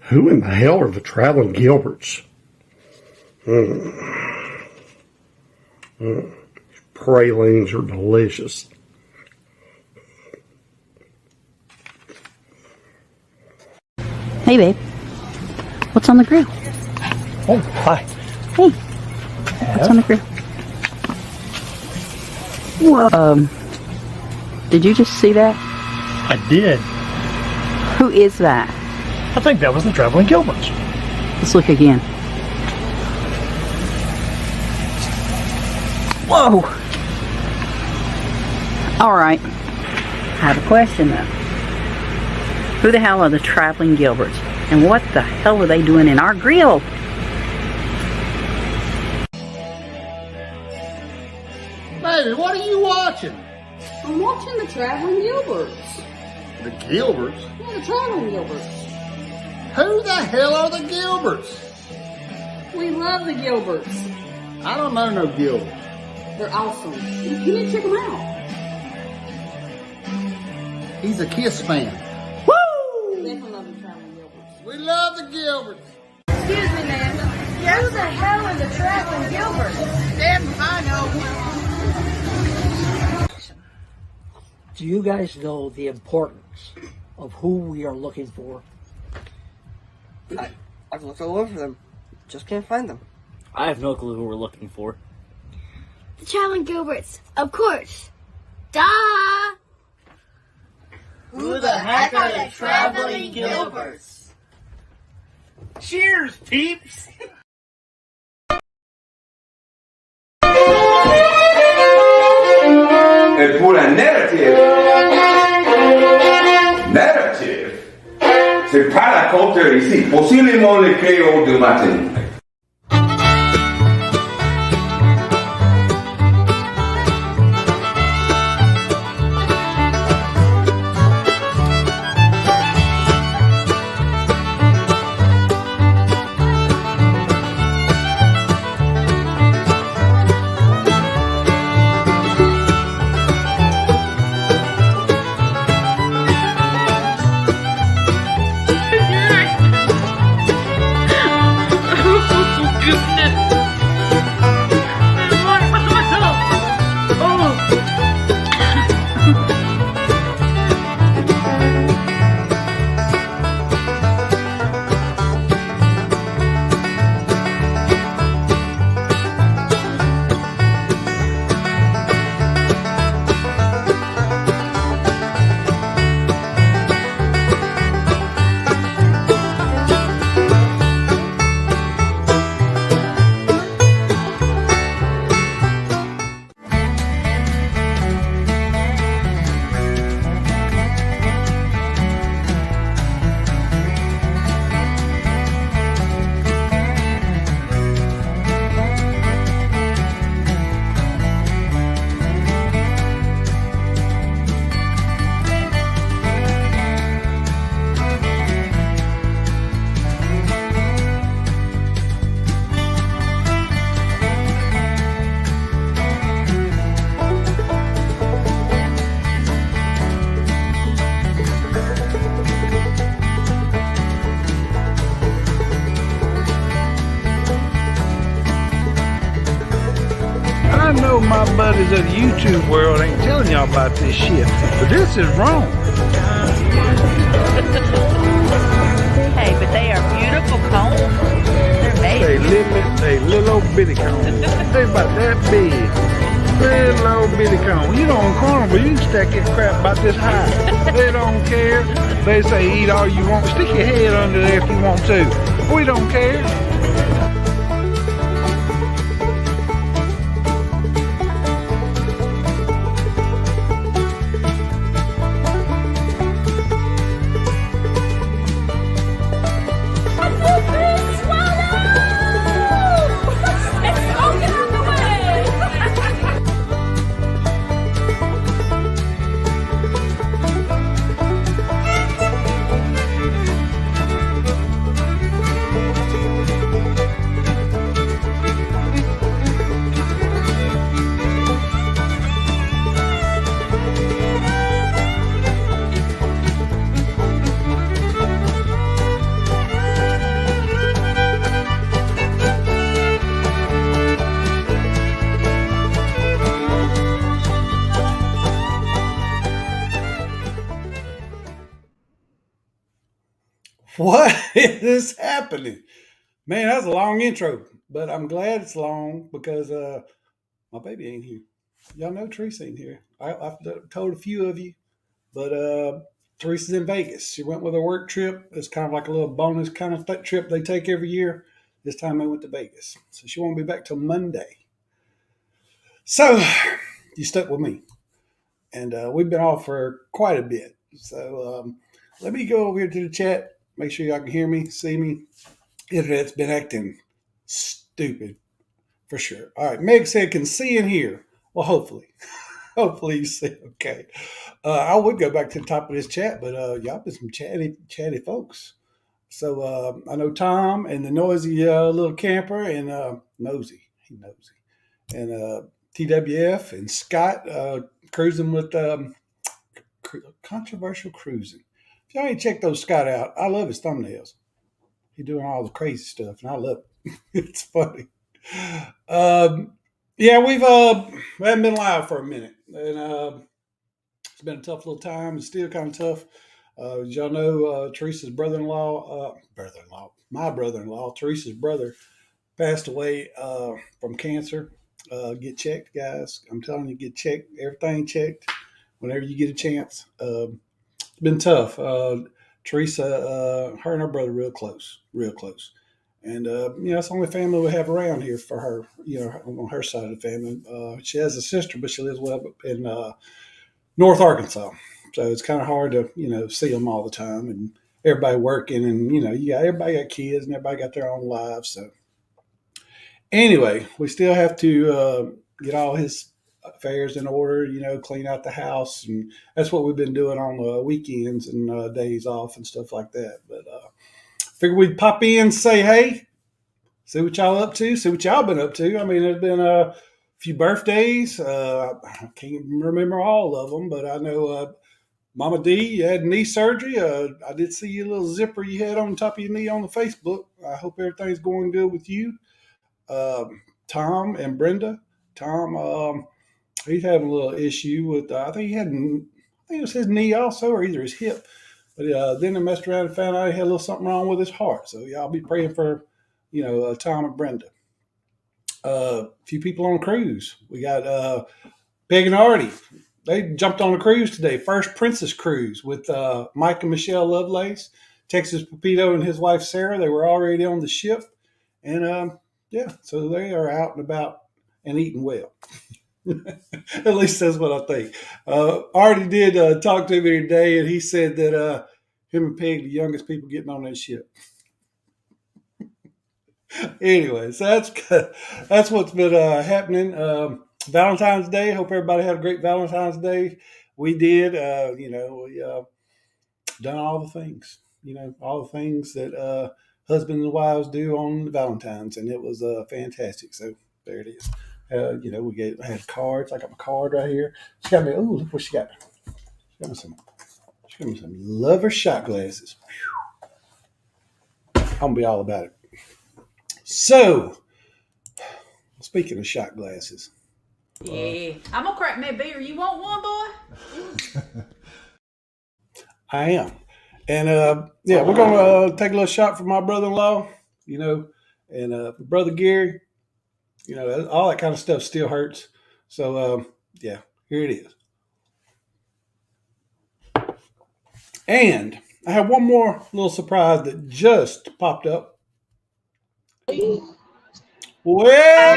Who in the hell are the traveling Gilberts? Pralines are delicious. Hey, babe. What's on the grill? Oh, hi. Hey. What's on the grill? Whoa. Did you just see that? I did. Who is that? I think that was the traveling Gilberts. Let's look again. Whoa. All right. I have a question, though. Who the hell are the traveling Gilberts? And what the hell are they doing in our grill? Baby, what are you watching? I'm watching the traveling Gilberts. The Gilberts? Yeah, the traveling Gilberts. Who the hell are the Gilberts? We love the Gilberts. I don't know no Gilberts. They're awesome. You need to check them out. He's a Kiss fan. Definitely love the traveling Gilberts. We love the Gilberts. Excuse me, ma'am. Who the hell are the traveling Gilberts? Them, I know. Do you guys know the importance of who we are looking for? I've looked all over them. Just can't find them. I have no clue who we're looking for. The traveling Gilberts, of course. Duh! Who the heck are the traveling Gilberts? Cheers, peeps! Et pour la narrative, c'est pas la compteur ici, possiblement le créole de Martinique. I know my buddies of the YouTube world ain't telling y'all about this shit, but this is wrong. Hey, but they are beautiful cones. They're made. They little old bitty cones. They about that big. Little old bitty cone. You know, on Carnival, you can stack this crap about this high. They don't care. They say eat all you want. Stick your head under there if you want to. We don't care. What is happening? Man, that's a long intro, but I'm glad it's long because my baby ain't here. Y'all know Teresa ain't here. I've told a few of you, but Teresa's in Vegas. She went with her work trip. It's kind of like a little bonus kind of trip they take every year. This time they went to Vegas. So she won't be back till Monday. So you stuck with me. And we've been off for quite a bit. So let me go over here to the chat. Make sure y'all can hear me, see me. Internet's been acting stupid for sure. All right, Meg said can see and hear. Well, hopefully. Hopefully you see okay. I would go back to the top of this chat, but y'all been some chatty folks. So I know Tom and the noisy little camper and Nosy. He nosy. And TWF and Scott cruising with controversial cruising. If y'all ain't checked those Scott out, I love his thumbnails. He's doing all the crazy stuff, and I love it. It's funny. Yeah, we haven't been live for a minute, and it's been a tough little time. It's still kind of tough. As y'all know, Teresa's my brother-in-law, Teresa's brother, passed away from cancer. Get checked, guys. I'm telling you, get checked. Everything checked whenever you get a chance. It's been tough. Teresa, her and her brother, real close. And, it's the only family we have around here for her, on her side of the family. She has a sister, but she lives well in North Arkansas. So it's kind of hard to, see them all the time and everybody working and, everybody got kids and everybody got their own lives. So anyway, we still have to get all his affairs in order, clean out the house. And that's what we've been doing on the weekends and days off and stuff like that. But figured we'd pop in, say hey, see what y'all up to, see what y'all been up to. I mean, there's been a few birthdays. I can't remember all of them, but I know Mama D, you had knee surgery. I did see your little zipper you had on top of your knee on the Facebook. I hope everything's going good with you. Tom and Brenda. Tom, he's having a little issue with, I think it was his knee also, or either his hip. But then they messed around and found out he had a little something wrong with his heart. So y'all be praying for, Tom and Brenda. A few people on a cruise. We got Peg and Artie. They jumped on a cruise today. First Princess Cruise with Mike and Michelle Lovelace, Texas Pepito and his wife Sarah. They were already on the ship. And so they are out and about and eating well. At least that's what I think. Artie did talk to me today, and he said that him and Peg, the youngest people getting on that ship. Anyway, so that's what's been happening. Valentine's Day. Hope everybody had a great Valentine's Day. We did. We done all the things. All the things that husbands and wives do on Valentine's, and it was fantastic. So there it is. I had cards. I got my card right here. She got me. Oh, look what she got me. She got me some lover shot glasses. I'm gonna be all about it. So, speaking of shot glasses, yeah, I'm gonna crack me a beer. You want one, boy? I am, and we're gonna take a little shot for my brother-in-law. And brother Gary. All that kind of stuff still hurts. So, here it is. And I have one more little surprise that just popped up. Well, hey!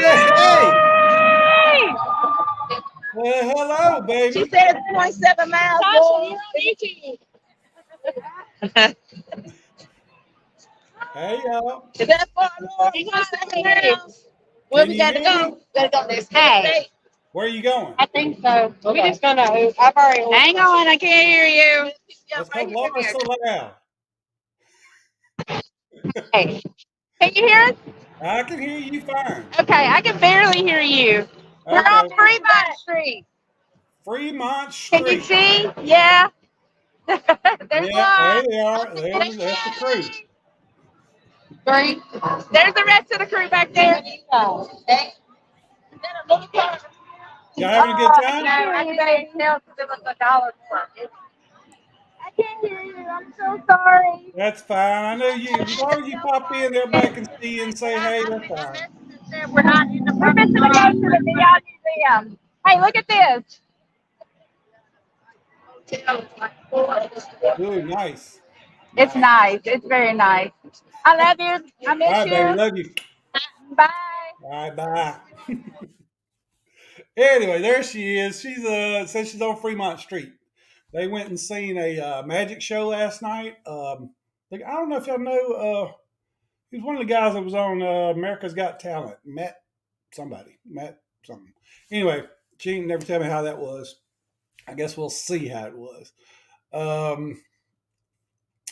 Well, hello, baby. She said it's 0.7 miles. Hey, y'all. Is that far more? You gonna say miles? Where we gotta go? We gotta go next. Hey. Where are you going? I think so. Okay. We just gonna. I've already. Hang on, I can't hear you. That's because Laura's so loud. Hey, can you hear us? I can hear you fine. Okay, I can barely hear you. We're on Fremont Street. Fremont Street. Can you see? Yeah. There's there they are. There's the crew. Three. There's the rest of the crew back there. Y'all having a good time? No, I can't tell because it was $1 more. I can't hear you. I'm so sorry. That's fine. I know you. As long as you pop in, everybody can see you and say hey. That's fine. We're fixing to go to the Neon Museum. Hey, look at this. Ooh, nice. It's Nice. nice. It's very nice. I love you. I All miss right, baby. you. Love you. Bye. All right, bye. Anyway, there she is. She's says she's on Fremont Street. They went and seen a magic show last night. Like, I don't know if y'all know. He was one of the guys that was on America's Got Talent. Matt something. Anyway, she didn't never tell me how that was. I guess we'll see how it was.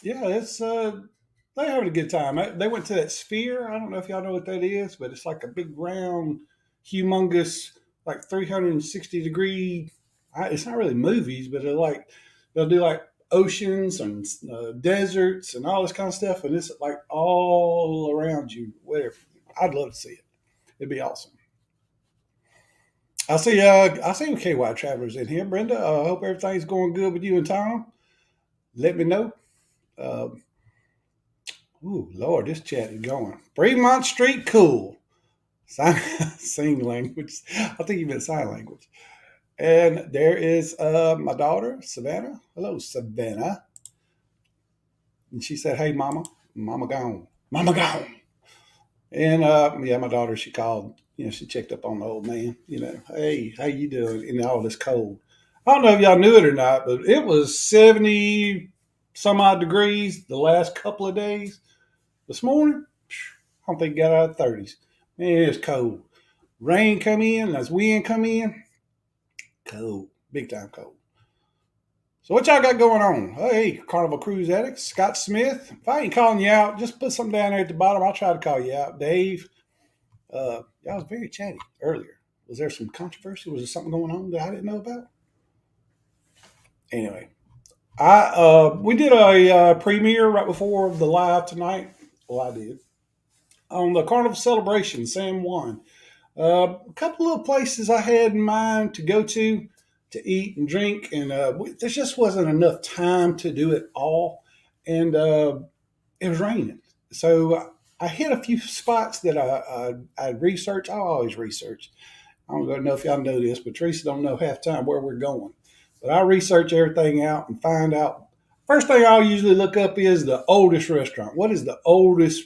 Yeah, it's they're having a good time. They went to that Sphere. I don't know if y'all know what that is, but it's like a big round, humongous, like 360-degree. It's not really movies, but they'll do like oceans and deserts and all this kind of stuff, and it's like all around you. Whatever. I'd love to see it. It'd be awesome. I see KY Travelers in here. Brenda, I hope everything's going good with you and Tom. Let me know. Ooh, Lord, this chat is going. Fremont Street, cool. Sign language. I think you meant sign language. And there is my daughter, Savannah. Hello, Savannah. And she said, hey, Mama. Mama gone. Mama gone. And yeah, my daughter, she called. She checked up on the old man. Hey, how you doing in all this cold? I don't know if y'all knew it or not, but it was 70 some odd degrees the last couple of days. This morning, I don't think it got out of the 30s. Man, it's cold. Rain come in, as wind come in, cold, big time cold. So what y'all got going on? Hey, Carnival Cruise Addicts, Scott Smith. If I ain't calling you out, just put something down there at the bottom. I'll try to call you out. Dave, y'all was very chatty earlier. Was there some controversy? Was there something going on that I didn't know about? Anyway, we did a premiere right before the live tonight. Well, I did. On the Carnival Celebration, San Juan. A couple of places I had in mind to go to eat and drink, and there just wasn't enough time to do it all. And it was raining. So I hit a few spots that I researched. I always research. I don't know if y'all know this, but Teresa don't know half the time where we're going. But I research everything out and find out. First thing I'll usually look up is the oldest restaurant. What is the oldest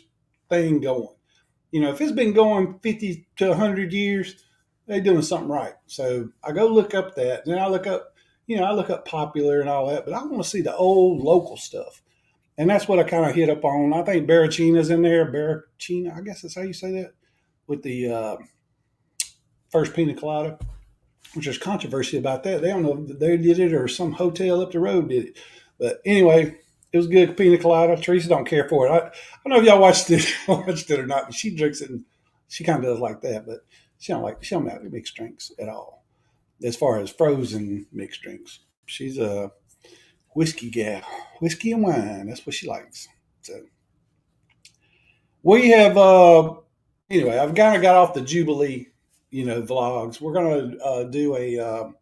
thing going? If it's been going 50 to 100 years, they're doing something right. So I go look up that. Then I look up, popular and all that. But I want to see the old local stuff. And that's what I kind of hit up on. I think Barachina's in there. Barachina, I guess that's how you say that. With the first pina colada, which there's controversy about that. They don't know if they did it or some hotel up the road did it. But anyway, it was good pina colada. Teresa don't care for it. I don't know if y'all watched it or not, but she drinks it and she kind of does like that. But she don't like mixed drinks at all. As far as frozen mixed drinks, she's a whiskey gal, whiskey and wine. That's what she likes. So we have anyway. I've kind of got off the Jubilee, vlogs. We're gonna do a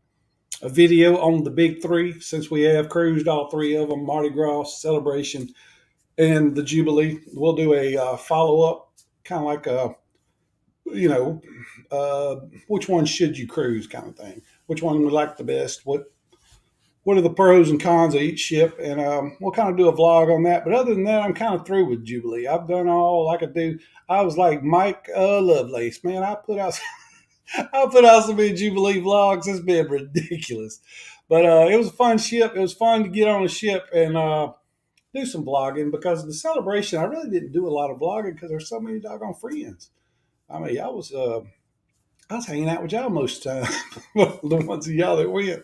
video on the big three since we have cruised all three of them: Mardi Gras, Celebration, and the Jubilee. We'll do a follow up, kind of like a which one should you cruise kind of thing. Which one we like the best? What are the pros and cons of each ship? And we'll kind of do a vlog on that. But other than that, I'm kind of through with Jubilee. I've done all I could do. I was like Mike Lovelace, man. I put out so many Jubilee vlogs. It's been ridiculous. But it was a fun ship. It was fun to get on a ship and do some vlogging, because of the Celebration, I really didn't do a lot of vlogging because there's so many doggone friends. I mean, I was hanging out with y'all most of the time, the ones of y'all that went.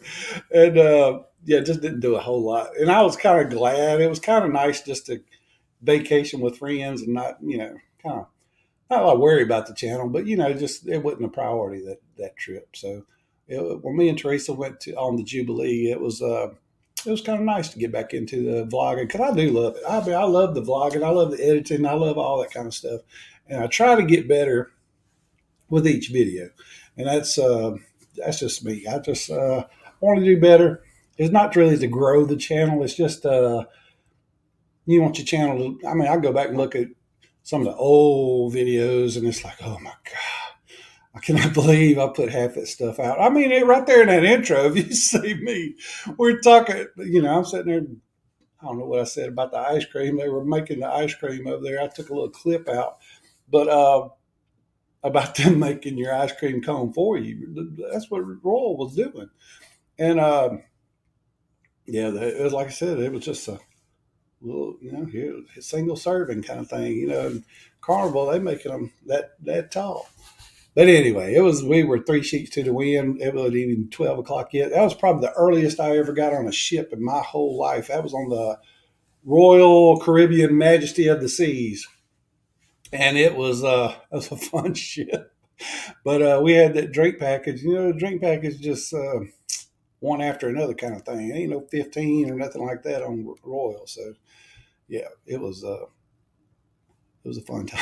And just didn't do a whole lot. And I was kind of glad. It was kind of nice just to vacation with friends and not, kind of not a lot worry about the channel, but just it wasn't a priority that trip. So when me and Teresa went on the Jubilee, it was kind of nice to get back into the vlogging, because I do love it. I love the vlogging, I love the editing, I love all that kind of stuff, and I try to get better with each video, and that's just me. I just want to do better. It's not really to grow the channel. It's just you want your channel to, I mean, I go back and look at some of the old videos and it's like, oh my God, I cannot believe I put half that stuff out. I mean, right there in that intro, if you see me, we're talking, I'm sitting there, I don't know what I said about the ice cream. They were making the ice cream over there. I took a little clip out, but about them making your ice cream cone for you. That's what Royal was doing. And yeah, it was like I said, it was just a little, here, a single serving kind of thing. And Carnival, they making them that tall. But anyway, we were 3 sheets to the wind. It wasn't even 12 o'clock yet. That was probably the earliest I ever got on a ship in my whole life. That was on the Royal Caribbean Majesty of the Seas. And it was a fun ship. But we had that drink package. The drink package just one after another kind of thing. Ain't no 15 or nothing like that on Royal. So, yeah, it was a fun time.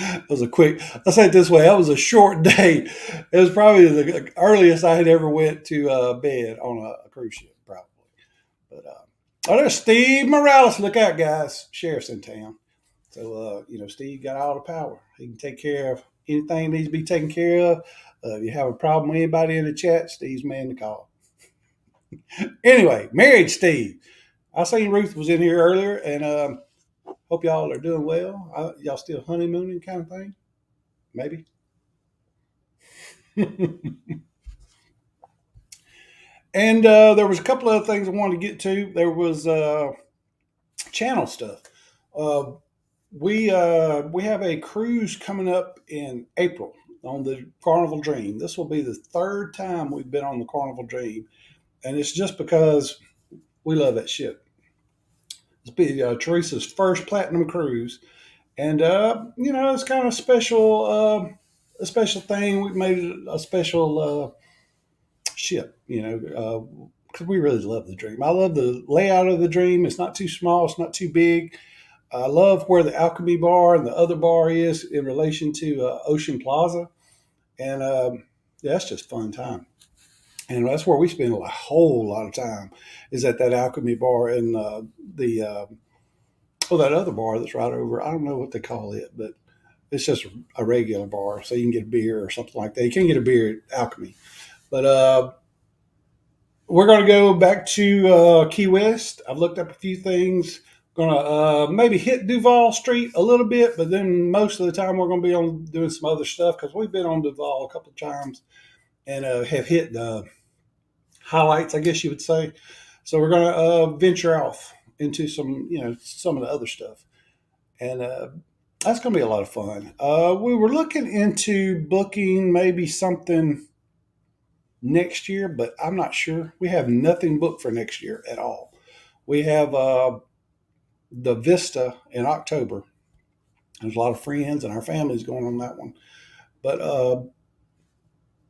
It was I'll say it this way, that was a short day. It was probably the earliest I had ever went to bed on a cruise ship, probably. But there's Steve Morales. Look out, guys. Sheriff's in town. So, Steve got all the power. He can take care of anything that needs to be taken care of. If you have a problem with anybody in the chat, Steve's man to call. Anyway, married Steve. I seen Ruth was in here earlier, and hope y'all are doing well. Y'all still honeymooning kind of thing? Maybe. And there was a couple other things I wanted to get to. There was channel stuff. We have a cruise coming up in April on the Carnival Dream. This will be the third time we've been on the Carnival Dream, and it's just because we love that ship. It's be Teresa's first platinum cruise, and it's kind of a special thing. We made it a special ship, because we really love the Dream. I love the layout of the Dream. It's not too small. It's not too big. I love where the Alchemy Bar and the other bar is in relation to Ocean Plaza. And yeah, it's just fun time. And that's where we spend a whole lot of time is at that Alchemy Bar and that other bar that's right over. I don't know what they call it, but it's just a regular bar. So you can get a beer or something like that. You can't get a beer at Alchemy. But we're going to go back to Key West. I've looked up a few things. Going to maybe hit Duval Street a little bit, but then most of the time we're going to be doing some other stuff because we've been on Duval a couple of times and have hit the highlights, I guess you would say. So we're going to venture off into some of the other stuff, and that's going to be a lot of fun. We were looking into booking maybe something next year, but I'm not sure. We have nothing booked for next year at all. We have the Vista in October. There's a lot of friends and our family's going on that one. But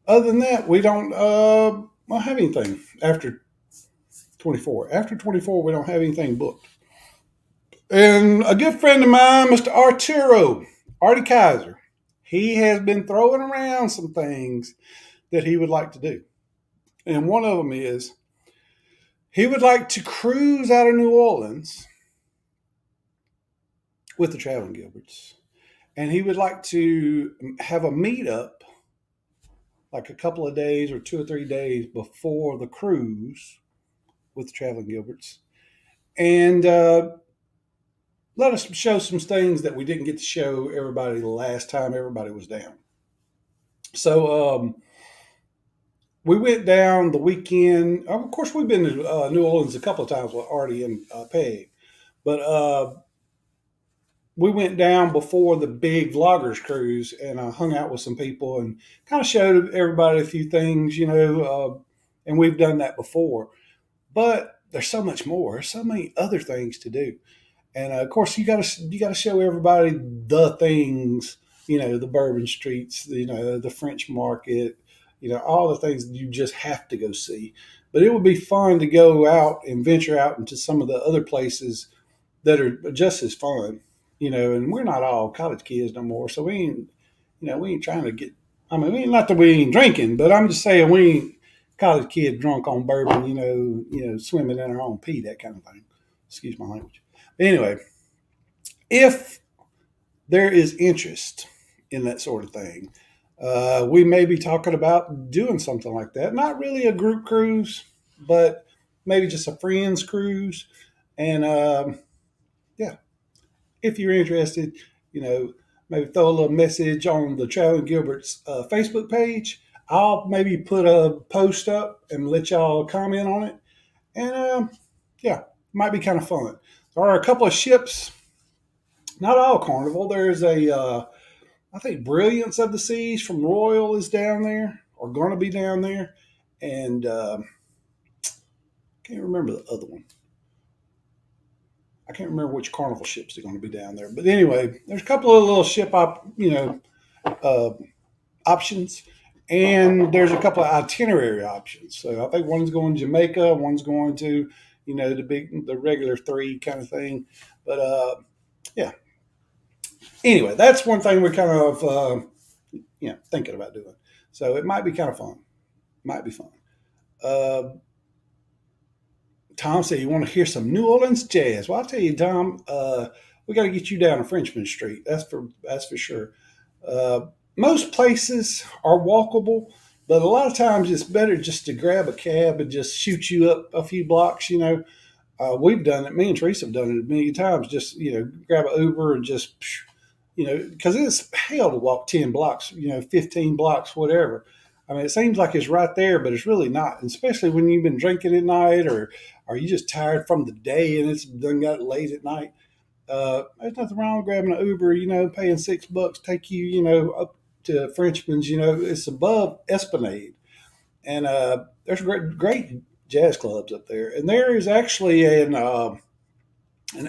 other than that, we don't have anything after 24. After 24, we don't have anything booked. And a good friend of mine, Mr. Artie Kaiser, he has been throwing around some things that he would like to do. And one of them is he would like to cruise out of New Orleans with the Traveling Gilberts. And he would like to have a meetup like a couple of days or 2 or 3 days before the cruise with the Traveling Gilberts. And let us show some things that we didn't get to show everybody the last time everybody was down. So we went down the weekend. Of course, we've been to New Orleans a couple of times with Artie and Peg. But we went down before the big vloggers cruise and hung out with some people and kind of showed everybody a few things, and we've done that before. But there's so much more. There's so many other things to do. And of course, you got to show everybody the things, the Bourbon Streets, the French Market, all the things that you just have to go see. But it would be fun to go out and venture out into some of the other places that are just as fun. And we're not all college kids no more, so we ain't trying to get. I mean, not that we ain't drinking, but I'm just saying we ain't college kids drunk on bourbon, swimming in our own pee, that kind of thing. Excuse my language. Anyway, if there is interest in that sort of thing, we may be talking about doing something like that. Not really a group cruise, but maybe just a friends cruise. And yeah, if you're interested, maybe throw a little message on the Traveling Gilberts Facebook page. I'll maybe put a post up and let y'all comment on it. And yeah, might be kind of fun. There are a couple of ships, not all Carnival. There's I think Brilliance of the Seas from Royal is down there, or going to be down there. And can't remember the other one. I can't remember which Carnival ships are going to be down there. But anyway, there's a couple of little ship options, and there's a couple of itinerary options. So I think one's going to Jamaica, one's going to, the regular 3 kind of thing. But yeah. Anyway, that's one thing we're kind of thinking about doing. So it might be kind of fun. Might be fun. Tom said you want to hear some New Orleans jazz. Well, I'll tell you, Tom, we got to get you down to Frenchman Street. That's for sure. Most places are walkable, but a lot of times it's better just to grab a cab and just shoot you up a few blocks. We've done it. Me and Teresa have done it a million times. Just grab an Uber and just because it's hell to walk 10 blocks, 15 blocks, whatever. I mean, it seems like it's right there, but it's really not. And especially when you've been drinking at night, or are you just tired from the day and it's done got late at night. There's nothing wrong with grabbing an Uber, paying $6, take you, up to Frenchman's, it's above Esplanade. And there's great jazz clubs up there. And there is actually an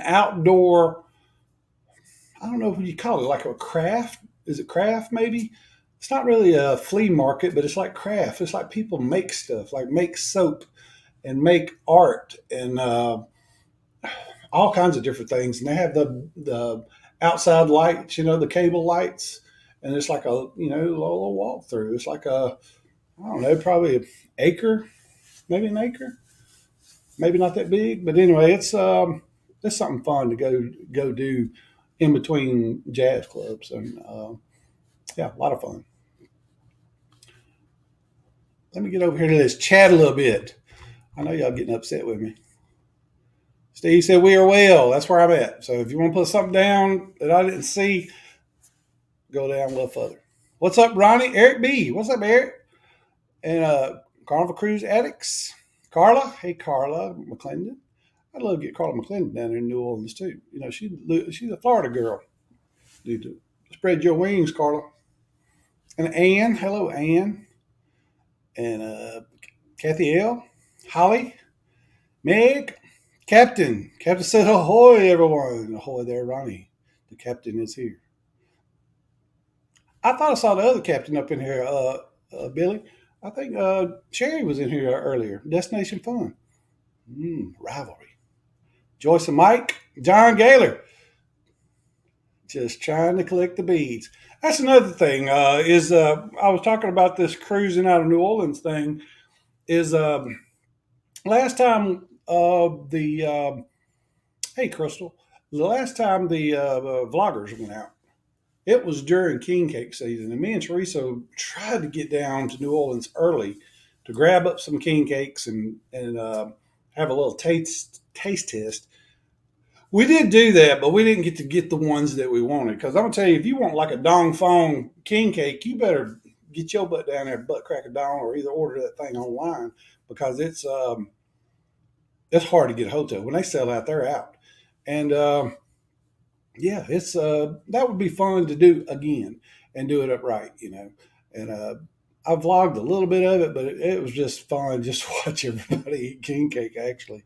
outdoor, I don't know what you call it, like a craft. Is it craft maybe? It's not really a flea market, but it's like craft. It's like people make stuff, like make soap and make art and all kinds of different things. And they have the outside lights, the cable lights. And it's like a, little walk through. It's like I don't know, probably an acre, maybe an acre. Maybe not that big. But anyway, it's something fun to go do in between jazz clubs. And yeah, a lot of fun. Let me get over here to this chat a little bit. I know y'all getting upset with me. Steve said we are well. That's where I'm at. So if you want to put something down that I didn't see, go down a little further. What's up, Ronnie? Eric B. What's up, Eric? And Carnival Cruise Addicts. Carla. Hey, Carla McClendon. I'd love to get Carla McClendon down there in New Orleans, too. She's a Florida girl. Need to spread your wings, Carla. And Ann. Hello, Ann. And Kathy L. Holly. Meg. Captain. Captain said, ahoy, everyone. Ahoy there, Ronnie. The captain is here. I thought I saw the other captain up in here, Billy. I think Sherry was in here earlier. Destination Fun. Rivalry. Joyce and Mike. John Gaylor. Just trying to collect the beads. That's another thing. I was talking about this cruising out of New Orleans thing. Is last time hey Crystal, the last time the vloggers went out, it was during King Cake season, and me and Teresa tried to get down to New Orleans early to grab up some king cakes and have a little taste test. We did do that, but we didn't get to get the ones that we wanted. Because I'm going to tell you, if you want like a Dong Fong king cake, you better get your butt down there, butt crack a dong, or either order that thing online, because it's hard to get a hold of. When they sell out, they're out. And yeah, it's that would be fun to do again and do it upright, And I vlogged a little bit of it, but it was just fun just to watch everybody eat king cake, actually.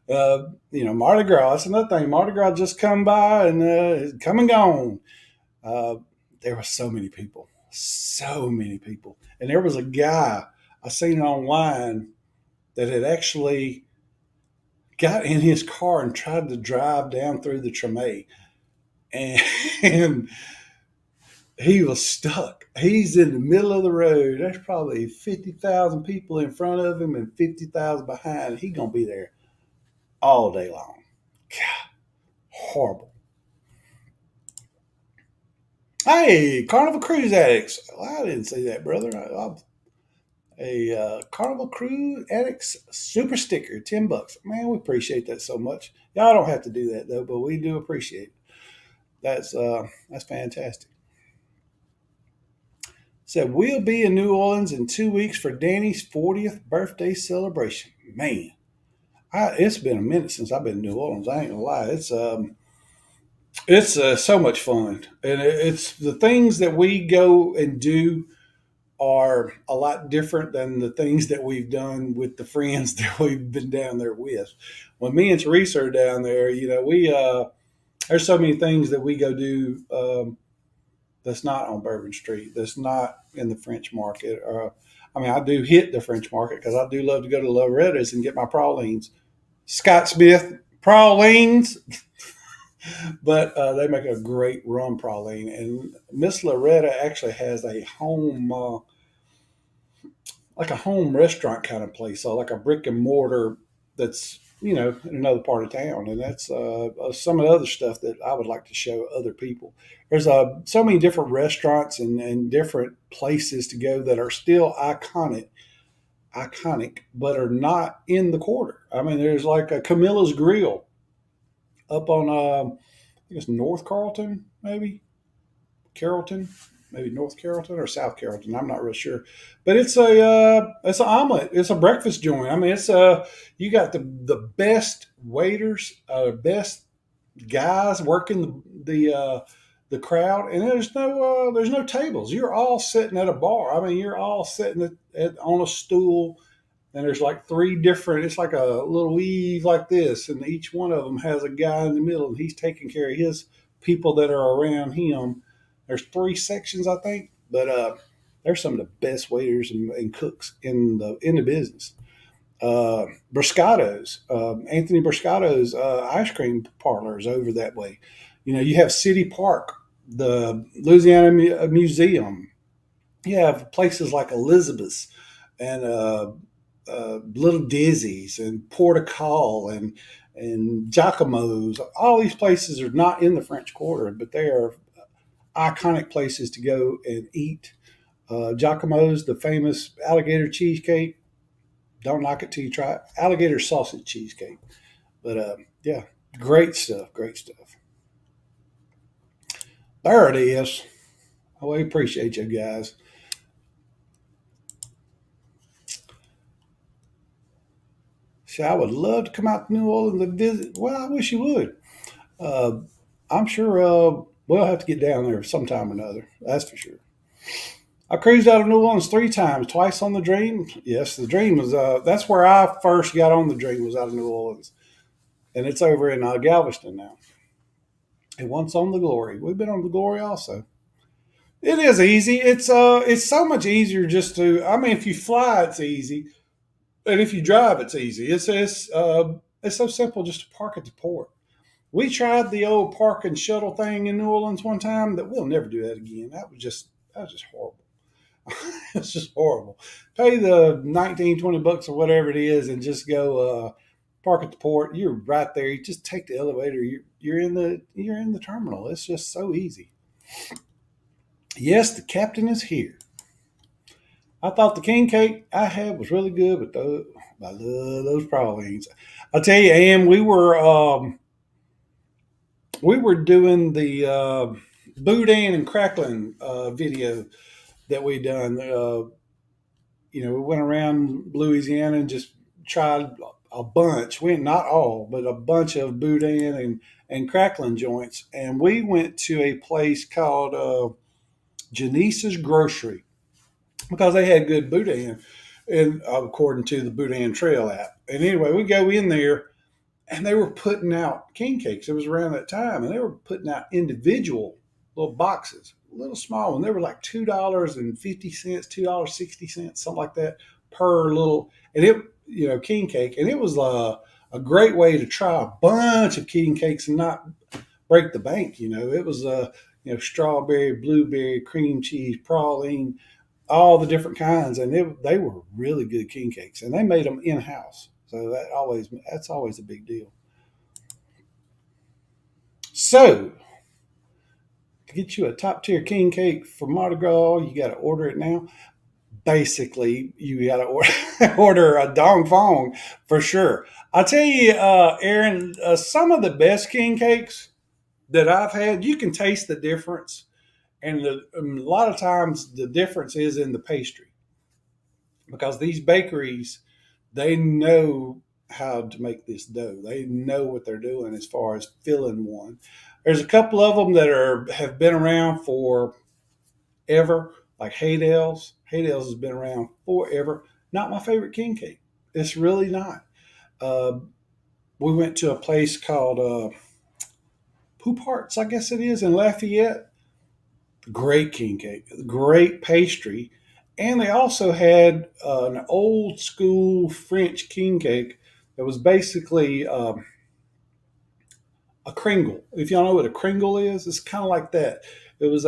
Mardi Gras, that's another thing. Mardi Gras just come by and come and gone. There were so many people. And there was a guy, I seen it online, that had actually got in his car and tried to drive down through the Treme. And he was stuck. He's in the middle of the road. There's probably 50,000 people in front of him and 50,000 behind. He's going to be there all day long. God, horrible. Hey, Carnival Cruise Addicts. Well, I didn't say that, brother. Carnival Cruise Addicts super sticker, $10. Man, we appreciate that so much. Y'all don't have to do that though, but we do appreciate it. That's fantastic. Said we'll be in New Orleans in 2 weeks for Danny's 40th birthday celebration. Man, it's been a minute since I've been in New Orleans. I ain't gonna lie. It's so much fun, and it's the things that we go and do are a lot different than the things that we've done with the friends that we've been down there with. When me and Teresa are down there, we there's so many things that we go do that's not on Bourbon Street, that's not in the French Market. I do hit the French Market because I do love to go to Loretta's and get my pralines. Scott Smith pralines. But they make a great rum praline, and Miss Loretta actually has a home, like a home restaurant kind of place, so like a brick and mortar that's in another part of town, and that's some of the other stuff that I would like to show other people. There's so many different restaurants and different places to go that are still iconic, but are not in the quarter. I mean, there's like a Camilla's Grill up on I think it's North Carrollton, maybe North Carrollton or South Carrollton. I'm not real sure, but it's an omelet. It's a breakfast joint. I mean, it's you got the best waiters, best guys working the crowd, and there's no tables. You're all sitting at a bar. I mean, you're all sitting on a stool. And there's like three different, it's like a little weave like this. And each one of them has a guy in the middle, and he's taking care of his people that are around him. There's 3 sections, I think. But they're some of the best waiters and cooks in the business. Briscato's, Anthony Briscato's ice cream parlor is over that way. You have City Park, the Louisiana Museum. You have places like Elizabeth's and Little Dizzy's and Portical and Giacomo's. All these places are not in the French Quarter, but they are iconic places to go and eat. Giacomo's, the famous alligator cheesecake. Don't knock it till you try it. Alligator sausage cheesecake. But yeah, great stuff. Great stuff. There it is. We appreciate you guys. See, I would love to come out to New Orleans and visit. Well, I wish you would. I'm sure we'll have to get down there sometime or another. That's for sure. I cruised out of New Orleans 3 times, twice on the Dream. Yes, the Dream was, that's where I first got on the Dream, was out of New Orleans. And it's over in Galveston now. And once on the Glory. We've been on the Glory also. It is easy. It's so much easier just to, if you fly, it's easy. And if you drive, it's easy. It's so simple just to park at the port. We tried the old park and shuttle thing in New Orleans one time. That we'll never do that again. That was just horrible. It's just horrible. Pay the $19-20 or whatever it is, and just go park at the port. You're right there. You just take the elevator. You're in the terminal. It's just so easy. Yes, the captain is here. I thought the king cake I had was really good, but I love those pralines. I'll tell you, Ann, we were doing the boudin and crackling video that we done. We went around Louisiana and just tried a bunch. Not all, but a bunch of boudin and crackling joints. And we went to a place called Janice's Grocery, because they had good boudin, and according to the Boudin Trail app. And anyway, we go in there, and they were putting out king cakes. It was around that time, and they were putting out individual little boxes, little small one. They were like $2.50, $2.60, something like that per little. And it, king cake, and it was a great way to try a bunch of king cakes and not break the bank. It was strawberry, blueberry, cream cheese, praline, all the different kinds, and they were really good king cakes, and they made them in house. So that's always a big deal. So, to get you a top tier king cake for Mardi Gras, you got to order it now. Basically, you got to order a dong fong for sure. I'll tell you, Aaron, some of the best king cakes that I've had, you can taste the difference. And a lot of times the difference is in the pastry because these bakeries, they know how to make this dough. They know what they're doing as far as filling one. There's a couple of them that have been around for ever, like Haydale's. Haydale's has been around forever. Not my favorite king cake. It's really not. Uh, we went to a place called Poop Hearts, I guess it is, in Lafayette. Great king cake, great pastry. And they also had an old school French king cake that was basically a kringle. If y'all know what a kringle is, it's kind of like that. It was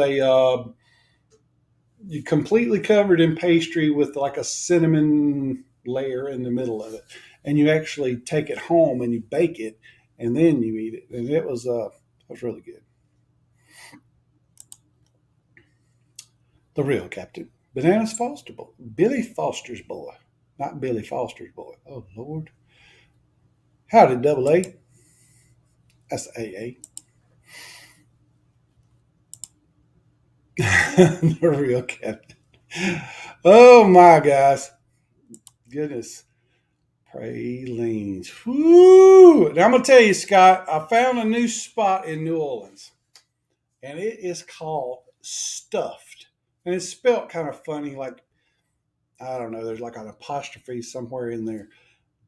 you completely covered in pastry with like a cinnamon layer in the middle of it, and you actually take it home and you bake it, and then you eat it, and it was really good. The real Captain Bananas Foster boy, Billy Foster's boy, not Billy Foster's boy. Oh Lord, howdy, double A. That's AA. The real Captain. Oh my gosh. Goodness. Pralines. Woo! Now I'm gonna tell you, Scott, I found a new spot in New Orleans. And it is called Stuffed. And it's spelled kind of funny, like I don't know, there's like an apostrophe somewhere in there.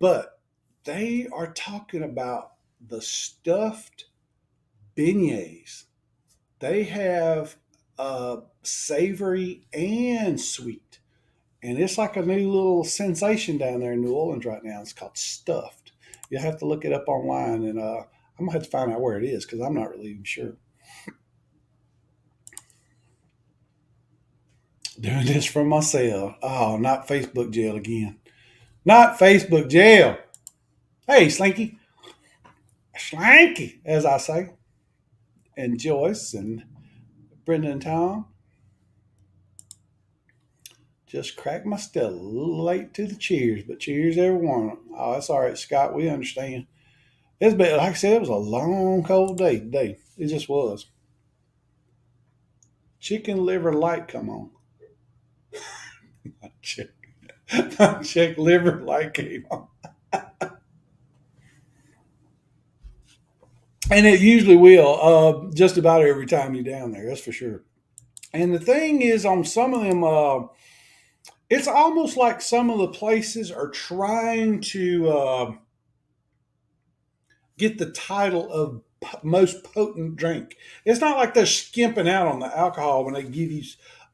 But they are talking about the stuffed beignets. They have savory and sweet. And it's like a new little sensation down there in New Orleans right now. It's called Stuffed. You'll have to look it up online, and I'm going to have to find out where it is because I'm not really even sure. Doing this from my cell. Oh, not Facebook jail again. Not Facebook jail. Hey, Slinky. Slinky, as I say. And Joyce and Brenda and Tom. Just cracked my Stella. A little late to the cheers, but cheers everyone. Oh, that's all right, Scott. We understand. It's been, like I said, it was a long, cold day today. It just was. Chicken liver light, come on. Chick liver light came on. And it usually will, just about every time you're down there, that's for sure. And the thing is, on some of them, it's almost like some of the places are trying to get the title of most potent drink. It's not like they're skimping out on the alcohol when they give you,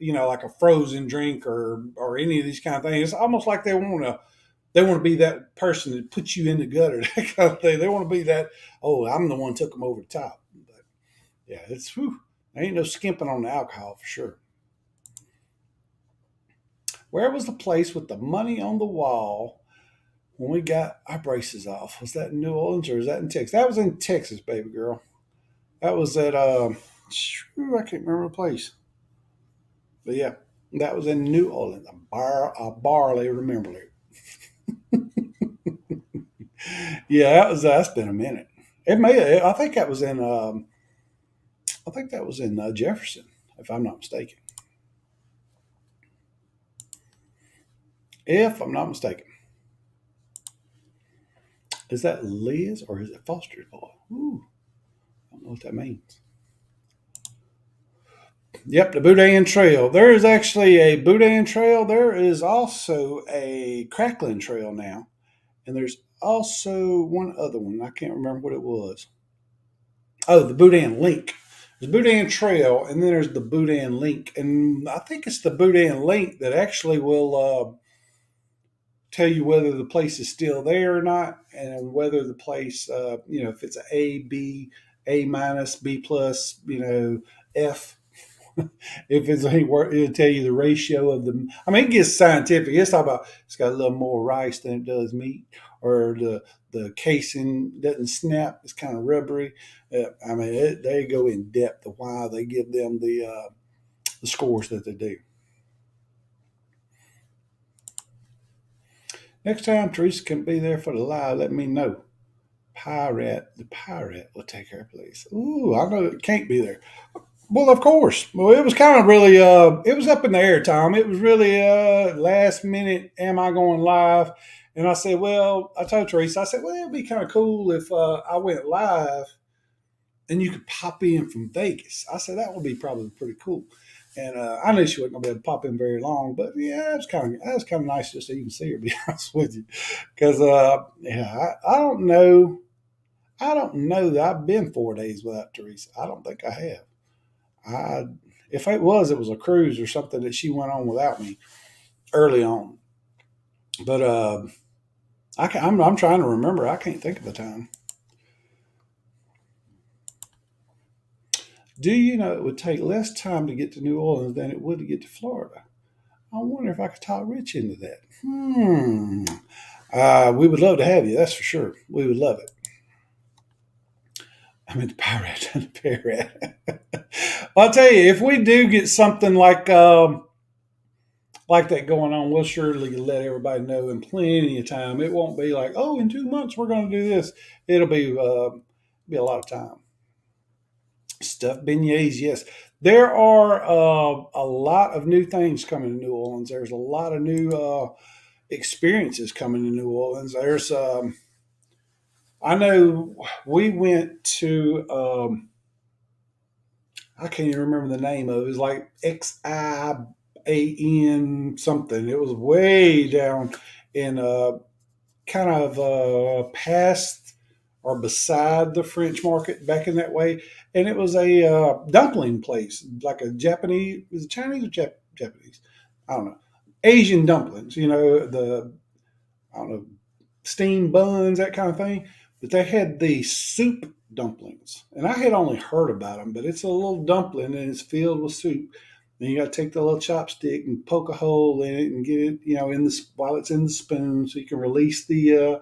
like a frozen drink or any of these kind of things. It's almost like they want to be that person that puts you in the gutter, that kind of thing. They want to be that, oh, I'm the one who took them over the top. But yeah, there ain't no skimping on the alcohol for sure. Where was the place with the money on the wall when we got our braces off? Was that in New Orleans or was that in Texas? That was in Texas, baby girl. That was at, I can't remember the place. But yeah, that was in New Orleans. A barley remember it. Yeah, that's been a minute. I think that was in Jefferson, if I'm not mistaken. If I'm not mistaken. Is that Liz or is it Foster's boy? Ooh, I don't know what that means. Yep, the Boudin Trail. There is actually a Boudin Trail. There is also a Crackling Trail now. And there's also one other one. I can't remember what it was. Oh, the Boudin Link. There's Boudin Trail, and then there's the Boudin Link. And I think it's the Boudin Link that actually will tell you whether the place is still there or not, and whether the place, if it's A, B, A minus, B plus, F. If it's it'll tell you the ratio of them. I mean, it gets scientific. It's talking about it's got a little more rice than it does meat, or the casing doesn't snap. It's kind of rubbery. I mean, they go in depth of why they give them the scores that they do. Next time Teresa can be there for the live, let me know. The pirate will take her place. Ooh, I know it can't be there. Well, of course. Well, it was kind of really, it was up in the air, Tom. It was really last minute, am I going live? And I said, well, I told Teresa, I said, well, it'd be kind of cool if I went live and you could pop in from Vegas. I said, that would be probably pretty cool. And I knew she wasn't going to be able to pop in very long, but yeah, that was kind of nice just to even see her, to be honest with you. Because, yeah, I don't know. I don't know that I've been 4 days without Teresa. I don't think I have. If it was a cruise or something that she went on without me early on. But I'm trying to remember. I can't think of the time. Do you know it would take less time to get to New Orleans than it would to get to Florida? I wonder if I could talk Rich into that. We would love to have you. That's for sure. We would love it. I mean, the pirate and the parrot. I'll tell you, if we do get something like that going on, we'll surely let everybody know in plenty of time. It won't be like, oh, in 2 months we're going to do this. It'll be a lot of time. Stuffed beignets, yes. There are a lot of new things coming to New Orleans. There's a lot of new experiences coming to New Orleans. There's I know we went to, I can't even remember the name of it. It was like XIAN something. It was way down in kind of past or beside the French Market back in that way. And it was a dumpling place, like a Japanese, is it Chinese or Japanese? I don't know. Asian dumplings, I don't know, steamed buns, that kind of thing. But they had the soup dumplings, and I had only heard about them. But it's a little dumpling, and it's filled with soup. Then you got to take the little chopstick and poke a hole in it and get it, while it's in the spoon, so you can release the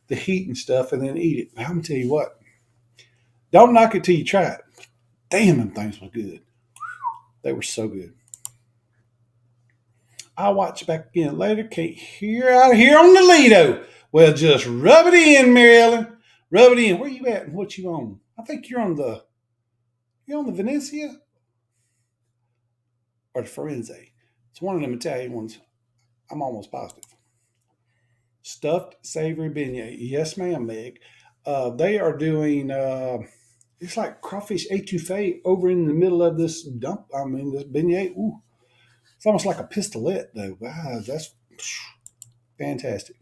heat and stuff, and then eat it. I'm gonna tell you what, don't knock it till you try it. Damn, them things were good. They were so good. I'll watch back again later. Can't hear out of here on the Lido. Well, just rub it in, Mary Ellen. Rub it in. Where you at and what you on? I think you're on the Venezia or the Firenze. It's one of them Italian ones. I'm almost positive. Stuffed savory beignet. Yes, ma'am, Meg. They are doing, it's like crawfish étouffée over in the middle of this this beignet. Ooh. It's almost like a pistolette, though. Wow, that's fantastic.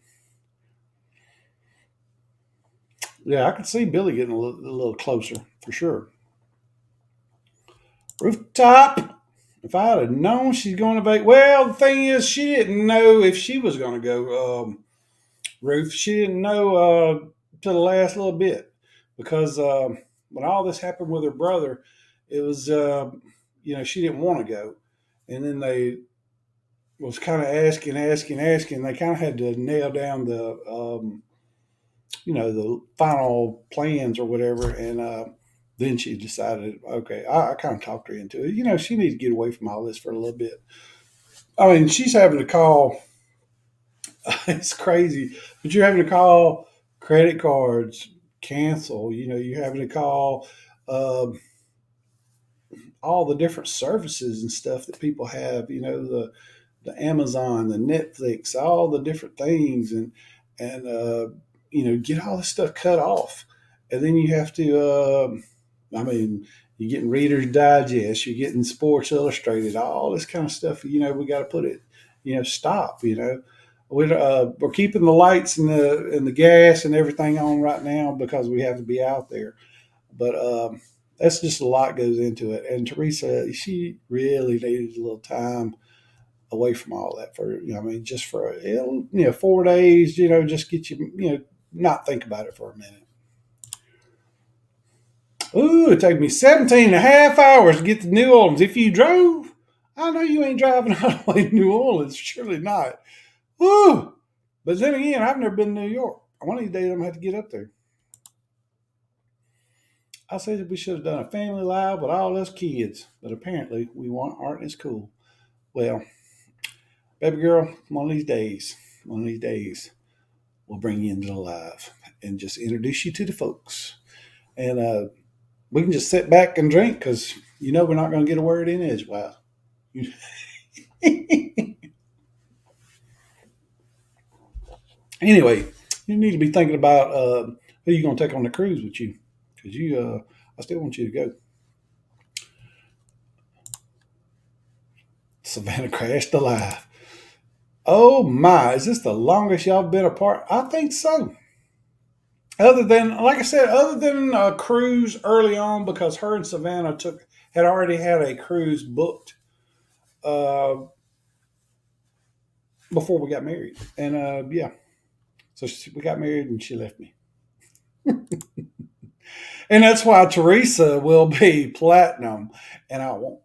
Yeah, I could see Billy getting a little closer, for sure. Rooftop. If I had known she's going to Vegas. Well, the thing is, she didn't know if she was going to go, Ruth. She didn't know to the last little bit. Because when all this happened with her brother, it was, she didn't want to go. And then they was kind of asking. They kind of had to nail down the final plans or whatever. And then she decided, okay, I kind of talked her into it. She needs to get away from all this for a little bit. I mean, she's having to call. It's crazy, but you're having to call credit cards, cancel. You're having to call all the different services and stuff that people have. The Amazon, the Netflix, all the different things, and get all this stuff cut off. And then you have to, you're getting Reader's Digest, you're getting Sports Illustrated, all this kind of stuff. We got to put it, stop. We're keeping the lights and the gas and everything on right now because we have to be out there. But that's just a lot goes into it. And Teresa, she really needed a little time away from all that just for 4 days, just get you, not think about it for a minute. Ooh, it took me 17 and a half hours to get to New Orleans. If you drove, I know you ain't driving all the way to New Orleans. Surely not. Ooh. But then again, I've never been to New York one of these days I'm gonna have to get up there. I said that we should have done a family live with all us kids, but apparently we aren't as cool. Well, baby girl, one of these days, we'll bring you into the live and just introduce you to the folks. And we can just sit back and drink because we're not going to get a word in edgewise. Anyway, you need to be thinking about who you're going to take on the cruise with you, because I still want you to go. Savannah crashed alive. Oh my, is this the longest y'all been apart? I think so. Other than, like I said, other than a cruise early on, because her and Savannah had already had a cruise booked before we got married. And yeah, so we got married and she left me. And that's why Teresa will be platinum and I won't.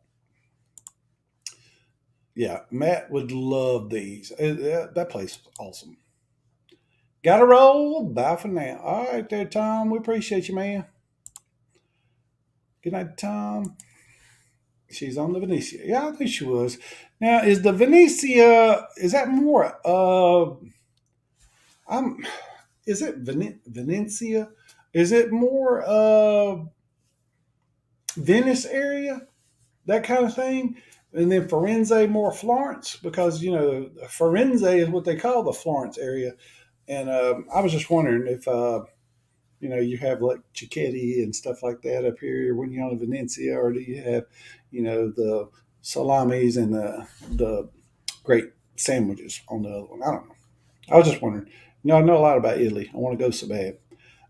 Yeah, Matt would love these. That place was awesome. Got to roll. Bye for now. All right there, Tom. We appreciate you, man. Good night, Tom. She's on the Venetia. Yeah, I think she was. Now, is the Venetia, is that more, is it Venetia? Is it more Venice area? That kind of thing? And then Firenze more Florence? Because, Firenze is what they call the Florence area. And I was just wondering if, you have like Cicchetti and stuff like that up here when you're on the Venetia, or do you have, the salamis and the great sandwiches on the other one? I don't know. I was just wondering. I know a lot about Italy. I want to go so bad.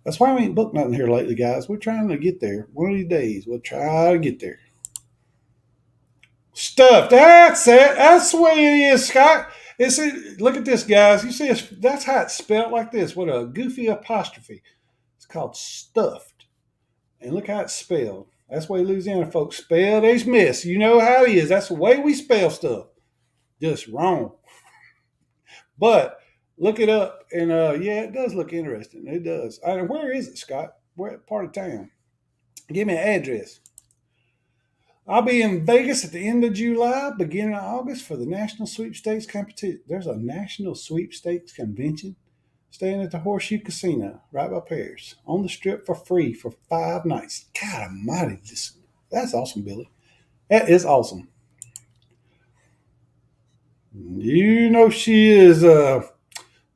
That's why we ain't booked nothing here lately, guys. We're trying to get there. One of these days, we'll try to get there. Stuff. That's it. That's the way it is, Scott. Look at this, guys. You see, that's how it's spelled, like this, with a goofy apostrophe. It's called stuffed. And look how it's spelled. That's the way Louisiana folks spell these miss. You know how it is. That's the way we spell stuff. Just wrong. But look it up, and yeah, it does look interesting. It does. Where is it, Scott? What part of town? Give me an address. I'll be in Vegas at the end of July, beginning of August for the National Sweepstakes competition. There's a National Sweepstakes convention staying at the Horseshoe Casino right by Paris on the Strip for free for 5 nights. God almighty, that's awesome, Billy. That is awesome. She is,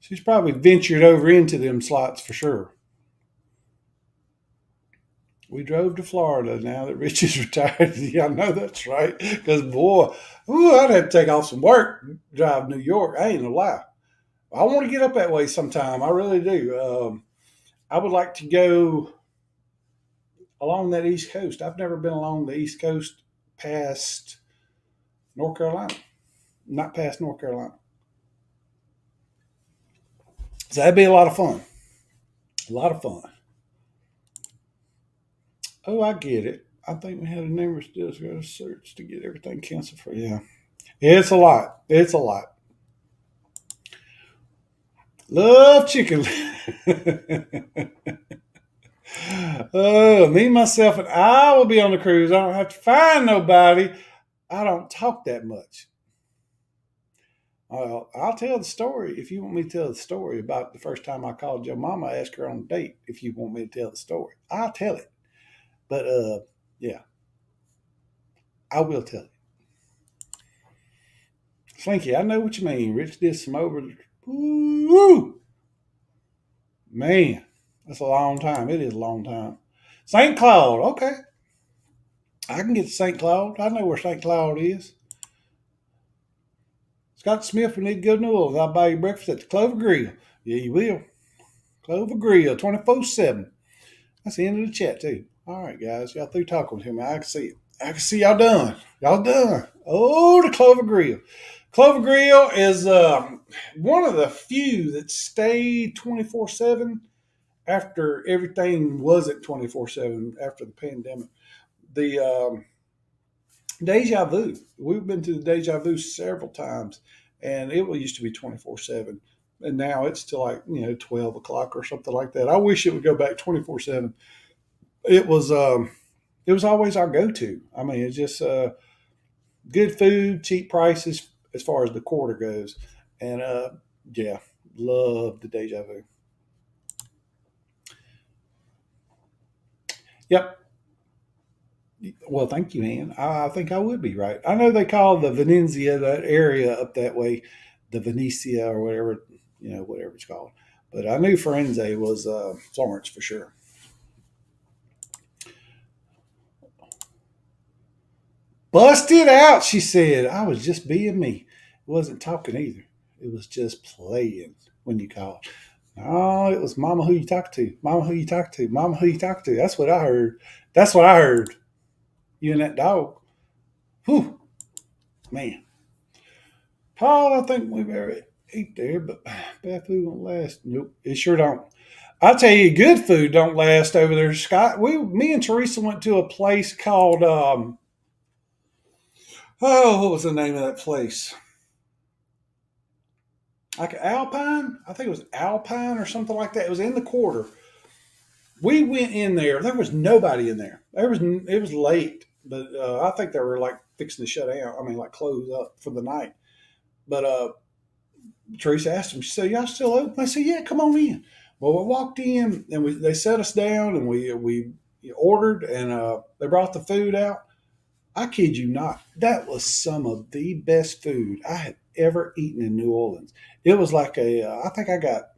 she's probably ventured over into them slots for sure. We drove to Florida now that Rich is retired. Yeah, I know that's right. Because, boy, I'd have to take off some work, drive New York. I ain't gonna lie. I want to get up that way sometime. I really do. I would like to go along that East Coast. I've never been along the East Coast past North Carolina. Not past North Carolina. So that'd be a lot of fun. A lot of fun. Oh, I get it. I think we had a number still got to search to get everything canceled for. Yeah. It's a lot. It's a lot. Love chicken. Me, myself, and I will be on the cruise. I don't have to find nobody. I don't talk that much. I'll tell the story if you want me to tell the story about the first time I called your mama, asked her on a date. If you want me to tell the story, I'll tell it. But yeah, I will tell it. Slinky, I know what you mean. Rich did some over. Woo! Man, that's a long time. It is a long time. St. Cloud, okay. I can get to St. Cloud. I know where St. Cloud is. Scott Smith, we need to go to New Orleans. I'll buy you breakfast at the Clover Grill. Yeah, you will. Clover Grill, 24/7. That's the end of the chat, too. All right, guys. Y'all through talking with him. I can see it. I can see y'all done. Y'all done. Oh, the Clover Grill. Clover Grill is one of the few that stayed 24/7 after everything wasn't 24/7 after the pandemic. The Deja Vu. We've been to the Deja Vu several times, and it used to be 24/7. and now it's till like 12 o'clock or something like that. I wish it would go back 24/7. It was always our go to. I mean, it's just good food, cheap prices as far as the quarter goes, and yeah, love the Deja Vu. Yep. Well, thank you, Ann. I think I would be right. I know they call the Venezia, that area up that way, the Venetia or whatever, whatever it's called. But I knew Firenze was Florence for sure. Bust it out, she said. I was just being me. Wasn't talking either. It was just playing when you called. No, it was Mama who you talk to. Mama who you talk to. Mama who you talk to. That's what I heard. That's what I heard. You and that dog. Whew. Man. Paul, I think we better eat there, but bad food won't last. Nope, it sure don't. I'll tell you, good food don't last over there, Scott. Me and Teresa went to a place called what was the name of that place? Like Alpine? I think it was Alpine or something like that. It was in the quarter. We went in there. There was nobody in there. It was late, but I think they were like fixing to shut down. I mean, like close up for the night. But Teresa asked them. She said, "Y'all still open?" I said, "Yeah, come on in." Well, we walked in and they set us down and we ordered and they brought the food out. I kid you not, that was some of the best food I had ever eaten in New Orleans. It was like I think I got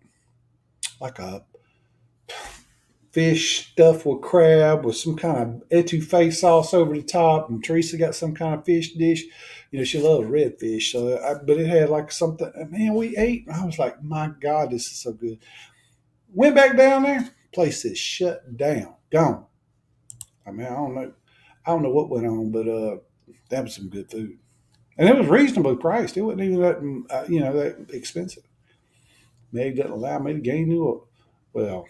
like a fish stuffed with crab with some kind of etouffee sauce over the top, and Teresa got some kind of fish dish. She loves redfish, but it had like something. Man, we ate, and I was like, "My God, this is so good." Went back down there, place is shut down, gone. I mean, I don't know what went on, but that was some good food, and it was reasonably priced. It wasn't even that expensive. Meg doesn't allow me to gain new. Well,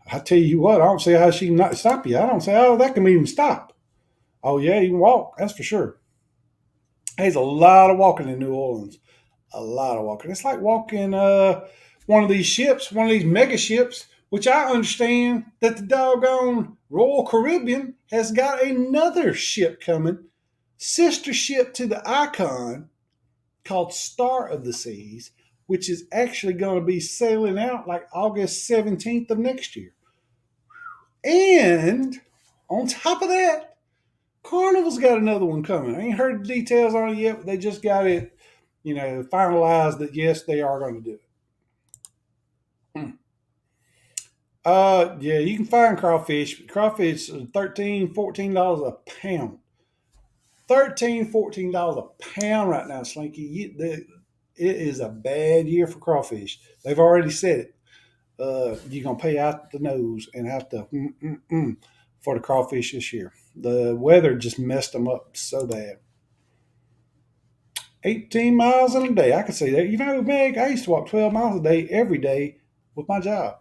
I tell you what, I don't see how she can not stop you. I don't say, "Oh, that can even stop." Oh yeah, you can walk. That's for sure. There's a lot of walking in New Orleans. A lot of walking. It's like walking one of these ships, one of these mega ships, which I understand that the doggone Royal Caribbean has got another ship coming, sister ship to the Icon, called Star of the Seas, which is actually going to be sailing out like August 17th of next year. And on top of that, Carnival's got another one coming. I ain't heard the details on it yet, but they just got it, finalized that yes, they are going to do it. Yeah, you can find crawfish. Crawfish is $13-14 a pound. $13-14 a pound right now, Slinky. It is a bad year for crawfish. They've already said it. You're gonna pay out the nose and have to for the crawfish this year. The weather just messed them up so bad. 18 miles in a day. I could say that. Meg, I used to walk 12 miles a day every day with my job.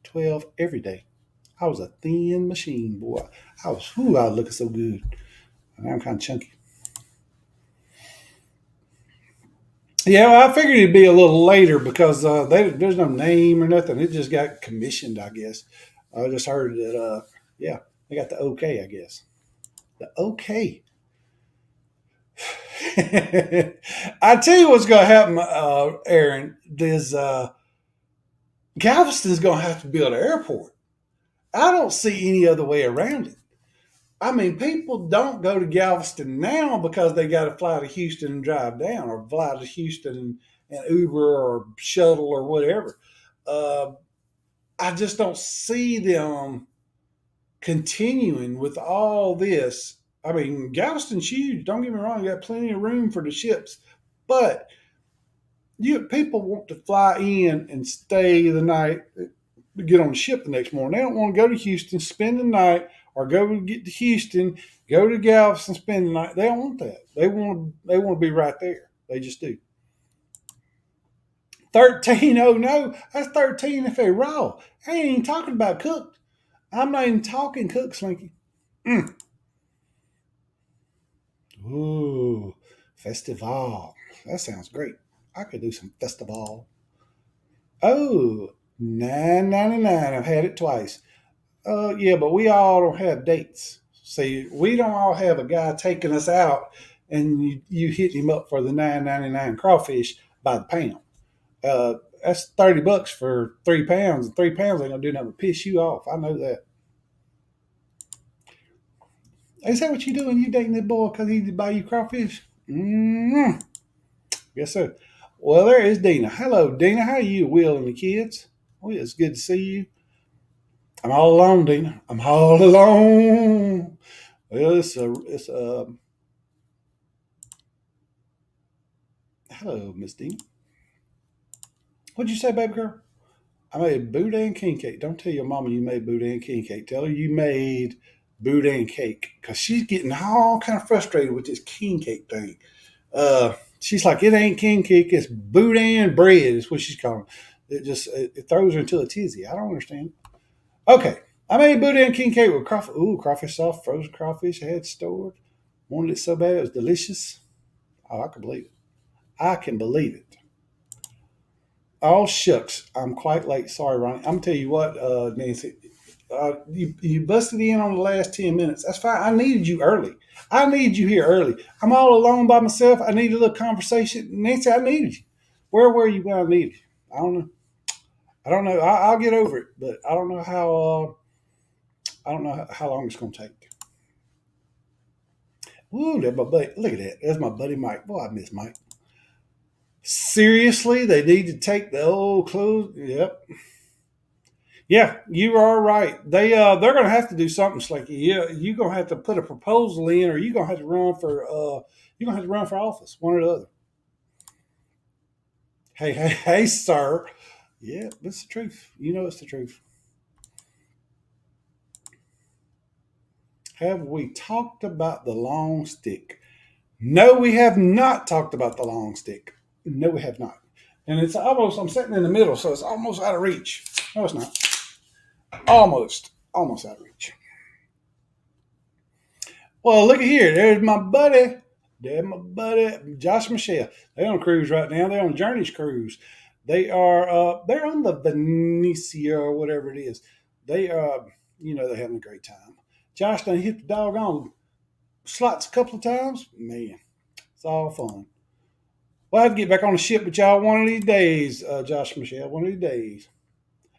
12 every day. I was a thin machine, boy. I was looking so good. And I'm kind of chunky. Yeah, well, I figured it'd be a little later because there's no name or nothing. It just got commissioned, I guess. I just heard that, they got the okay, I guess. The okay. I tell you what's going to happen, Aaron. Galveston's going to have to build an airport. I don't see any other way around it. I mean, people don't go to Galveston now because they got to fly to Houston and drive down, or fly to Houston and Uber or shuttle or whatever. I just don't see them continuing with all this. I mean, Galveston's huge. Don't get me wrong; you got plenty of room for the ships, but people want to fly in and stay the night, get on the ship the next morning. They don't want to go to Houston, spend the night, or go get to Houston, go to Galveston, spend the night. They don't want that. They want to be right there. They just do. 13, oh no, that's 13 if they raw. I ain't even talking about cooked. I'm not even talking cooked, Slinky. Ooh, festival. That sounds great. I could do some festival. Oh, $9.99. I've had it twice. Yeah, but we all don't have dates. See, we don't all have a guy taking us out and you hit him up for the $9.99 crawfish by the pound. That's $30 for 3 pounds, and 3 pounds ain't gonna do nothing but piss you off. I know that. Is that what you doing? You dating that boy because he buy you crawfish? Mm-hmm. Yes, sir. Well, there is Dina. Hello, Dina. How are you, Will and the kids? Oh, it's good to see you. I'm all alone, Dina. I'm all alone. Well, hello, Miss Dina. What'd you say, baby girl? I made boudin king cake. Don't tell your mama you made boudin king cake. Tell her you made boudin cake because she's getting all kind of frustrated with this king cake thing. She's like, it ain't king cake, it's boudin bread is what she's calling it. It throws her into a tizzy. I don't understand. Okay, I made boudin king cake with crawfish. Ooh, crawfish sauce, frozen crawfish I had stored. Wanted it so bad it was delicious. Oh, I can believe it. I can believe it. Oh, shucks. I'm quite late. Sorry, Ronnie. I'm going to tell you what, Nancy. You busted in on the last 10 minutes. That's fine. I needed you early. I needed you here early. I'm all alone by myself. I need a little conversation. Nancy, I needed you. Where were you when I needed you? I don't know. I'll get over it, but I don't know how. I don't know how long it's going to take. Ooh, that's my buddy. Look at that. That's my buddy Mike. Boy, I miss Mike. Seriously, they need to take the old clothes. Yep. Yeah, you are right. They're going to have to do something, Slinky. Yeah, you're going to have to put a proposal in, or you're going to have to run for office, one or the other. Hey, sir. Yeah, that's the truth. You know it's the truth. Have we talked about the long stick? No, we have not talked about the long stick. No, we have not. And it's almost, I'm sitting in the middle, so it's almost out of reach. No, it's not. Almost out of reach. Well, look at here. There's my buddy. Josh and Michelle. They're on a cruise right now. They're on Journey's cruise. They're on the Venetia or whatever it is. They're having a great time. Josh done hit the doggone slots a couple of times. Man, it's all fun. Well, I have to get back on the ship with y'all one of these days, Josh and Michelle, one of these days.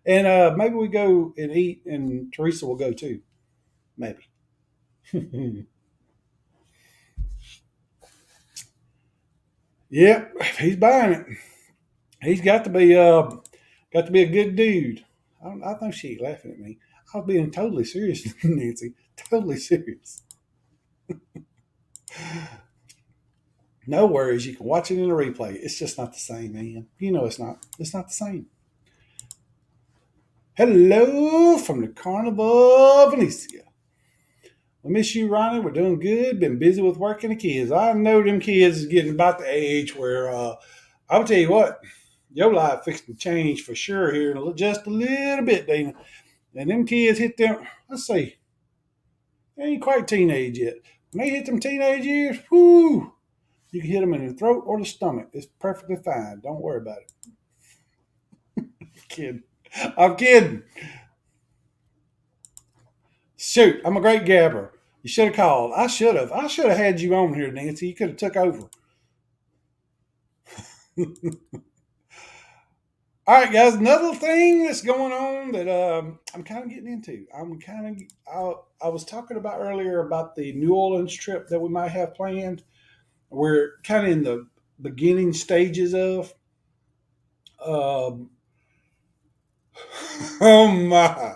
And maybe we go and eat, and Teresa will go too. Maybe. Yep, he's buying it. He's got to be a good dude. I think she's laughing at me. I was being totally serious, Nancy. Totally serious. No worries. You can watch it in a replay. It's just not the same, man. You know it's not. It's not the same. Hello from the Carnival Venetia. I miss you, Ronnie. We're doing good. Been busy with work and the kids. I know them kids is getting about the age where I'll tell you what, your life fixing to change for sure here in just a little bit, Dana. And them kids hit them, let's see, they ain't quite teenage yet. When they hit them teenage years, whoo, you can hit them in the throat or the stomach. It's perfectly fine. Don't worry about it. I'm kidding. Shoot, I'm a great gabber. You should have called. I should have had you on here, Nancy. You could have took over. All right, guys. Another thing that's going on that I'm kind of getting into. I was talking about earlier about the New Orleans trip that we might have planned. We're kind of in the beginning stages of. Oh my.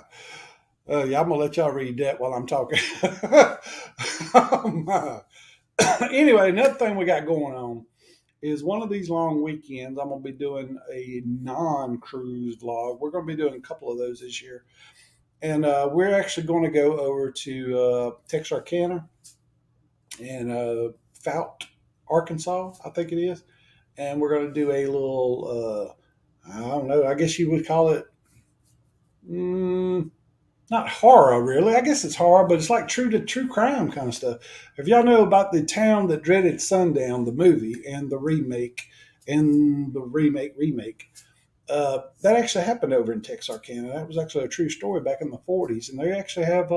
Yeah, I'm going to let y'all read that while I'm talking. Oh my. Anyway, another thing we got going on is one of these long weekends, I'm going to be doing a non-cruise vlog. We're going to be doing a couple of those this year. And we're actually going to go over to Texarkana and Fout, Arkansas, I think it is. And we're going to do a little, I don't know, I guess you would call it, not horror, really. I guess it's horror, but it's like true crime kind of stuff. If y'all know about The Town That Dreaded Sundown, the movie and the remake, and the remake. That actually happened over in Texarkana. That was actually a true story back in the 40s, and they actually have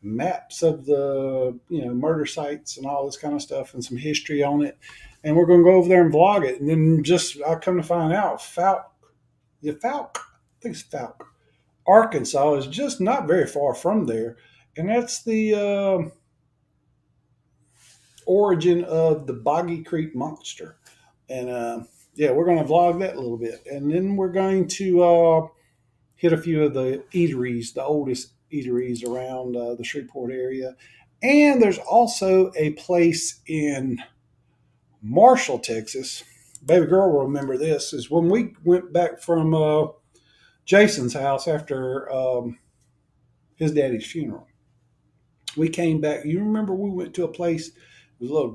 maps of the murder sites and all this kind of stuff and some history on it. And we're going to go over there and vlog it. And then I come to find out, I think it's Falk, Arkansas is just not very far from there, and that's the origin of the Boggy Creek Monster. And yeah, we're going to vlog that a little bit, and then we're going to hit a few of the eateries, the oldest eateries around the Shreveport area. And there's also a place in Marshall, Texas. Baby girl will remember this. Is when we went back from Jason's house after his daddy's funeral. We came back. You remember we went to a place, it was a little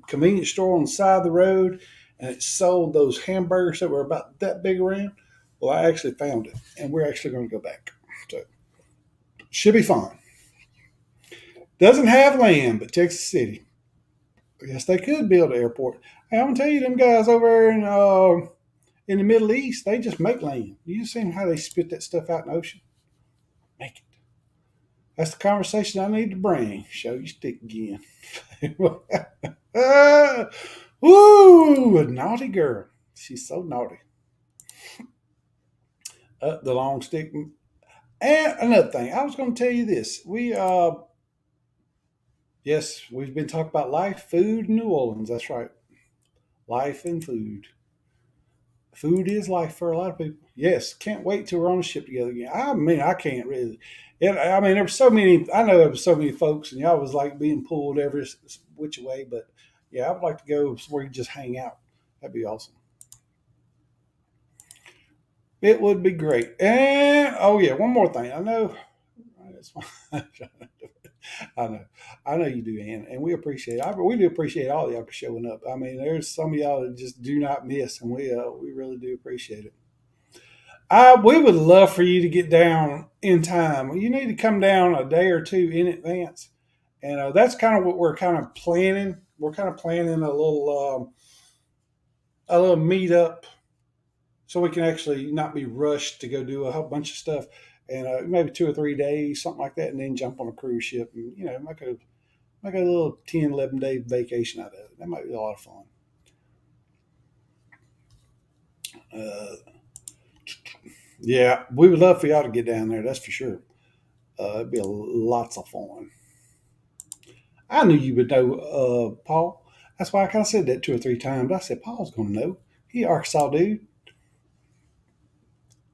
convenience store on the side of the road, and it sold those hamburgers that were about that big around. Well, I actually found it, and we're actually going to go back. So, should be fun. Doesn't have land, but Texas City. I guess they could build an airport. Hey, I'm going to tell you, them guys over there in the Middle East, they just make land. You just seen how they spit that stuff out in the ocean? Make it. That's the conversation I need to bring. Show you stick again. Woo, a naughty girl. She's so naughty. The long stick. And another thing, I was going to tell you this. Yes, we've been talking about life, food, and New Orleans. That's right. Life and food. Food is life for a lot of people. Yes, can't wait till we're on a ship together again. I can't really. There were so many. I know there were so many folks, and y'all was like being pulled every which way. But yeah, I would like to go where you just hang out. That'd be awesome. It would be great. And oh yeah, one more thing. I know. I know you do, Ann, and we appreciate it. We do appreciate all of y'all for showing up. There's some of y'all that just do not miss, and we really do appreciate it. We would love for you to get down in time. You need to come down a day or two in advance, and that's kind of what we're kind of planning. We're kind of planning a little meetup, so we can actually not be rushed to go do a whole bunch of stuff. And maybe 2 or 3 days, something like that, and then jump on a cruise ship and, make a little 10, 11-day vacation out of it. That might be a lot of fun. Yeah, we would love for y'all to get down there, that's for sure. It'd be lots of fun. I knew you would know, Paul. That's why I kind of said that 2 or 3 times. I said, Paul's going to know. He Arkansas dude.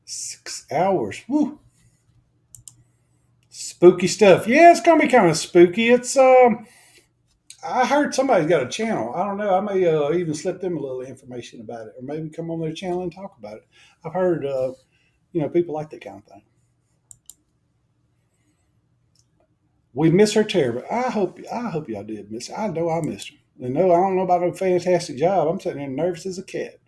6 hours. Woo. Spooky stuff. Yeah, it's gonna be kind of spooky. It's I heard somebody's got a channel. I don't know. I may even slip them a little information about it, or maybe come on their channel and talk about it. I've heard people like that kind of thing. We miss her terribly. I hope y'all did miss her. I know I missed her. And no, I don't know about no fantastic job. I'm sitting there nervous as a cat.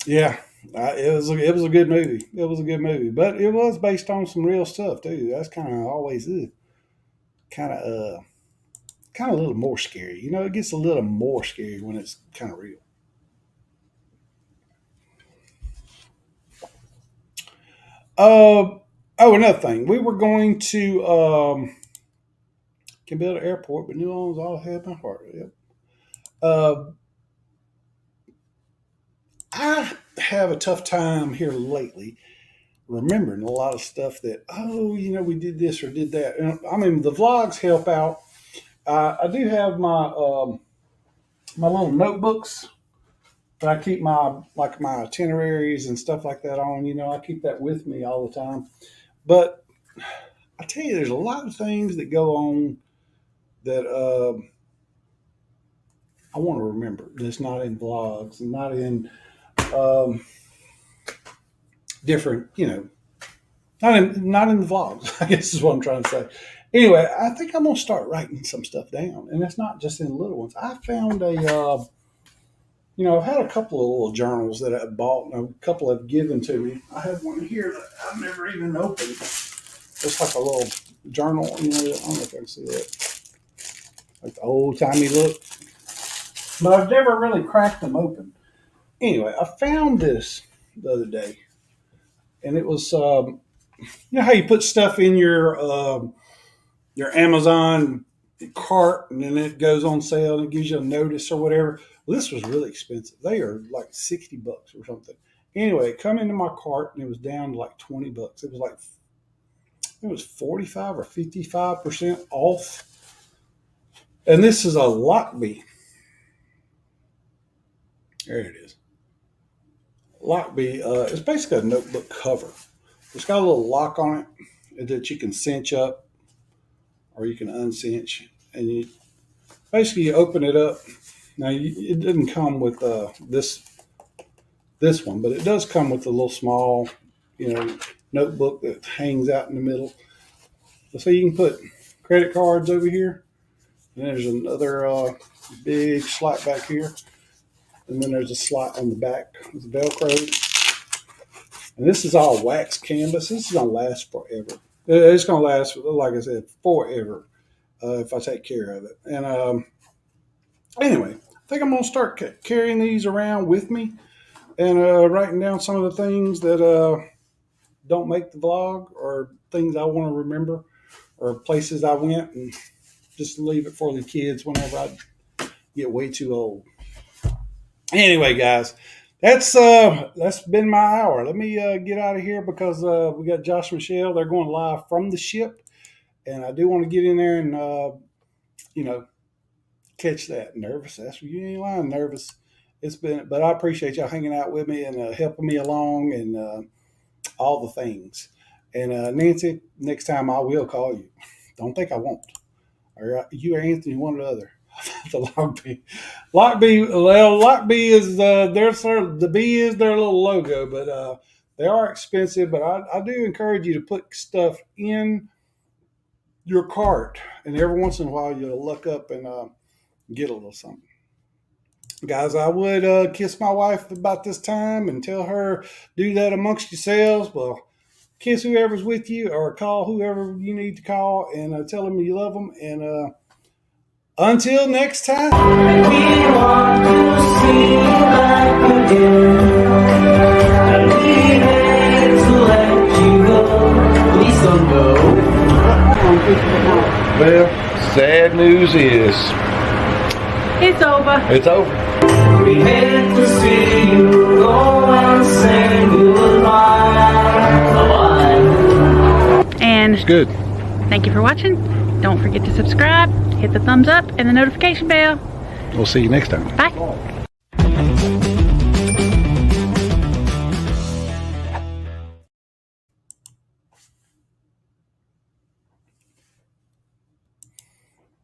Yeah. It was a good movie. It was a good movie, but it was based on some real stuff too. That's kind of always is. Kind of a little more scary. It gets a little more scary when it's kind of real. Another thing. We were going to can build an airport, but New Orleans all had my heart. Yep. I have a tough time here lately remembering a lot of stuff that, we did this or did that. And, the vlogs help out. I do have my my little notebooks that I keep my itineraries and stuff like that on. I keep that with me all the time. But I tell you, there's a lot of things that go on that I want to remember that's not in vlogs and not in different, not in the vlogs, I guess is what I'm trying to say. Anyway, I think I'm going to start writing some stuff down, and it's not just in the little ones. I found I've had a couple of little journals that I bought, and a couple have given to me. I have one here that I've never even opened. It's like a little journal, I don't know if I can see that. Like the old-timey look. but I've never really cracked them open. Anyway, I found this the other day, and it was you know how you put stuff in your Amazon cart, and then it goes on sale and it gives you a notice or whatever. Well, this was really expensive. They are like $60 or something. Anyway, it come into my cart and it was down to like $20. It was 45 or 55% off. And this is a Lockbee. There it is. Lockbee. It's basically a notebook cover. It's got a little lock on it that you can cinch up or you can uncinch. And you basically open it up. Now, it didn't come with this one, but it does come with a little small, notebook that hangs out in the middle. So you can put credit cards over here. And there's another big slot back here. And then there's a slot on the back with Velcro. And this is all wax canvas. This is going to last forever. It's going to last, like I said, forever if I take care of it. And anyway, I think I'm going to start carrying these around with me and writing down some of the things that don't make the vlog or things I want to remember or places I went, and just leave it for the kids whenever I get way too old. Anyway, guys, that's been my hour. Let me get out of here because we got Josh and Michelle. They're going live from the ship, and I do want to get in there and catch that. Nervous? That's you ain't lying. Nervous. But I appreciate y'all hanging out with me and helping me along and all the things. And Nancy, next time I will call you. Don't think I won't. Or you or Anthony, one or the other. The Lockbee. Lockbee is the B is their little logo, but they are expensive. But I do encourage you to put stuff in your cart, and every once in a while you'll look up and get a little something. Guys, I would kiss my wife about this time and tell her do that amongst yourselves. Well, kiss whoever's with you or call whoever you need to call and tell them you love them. And until next time. We want to see you back again. I needed to let you go. Please don't go. Well, sad news is it's over. It's over. We hate to see you go and say goodbye. Bye-bye. And It's good. thank you for watching. Don't forget to subscribe, hit the thumbs up, and the notification bell. We'll see you next time. Bye.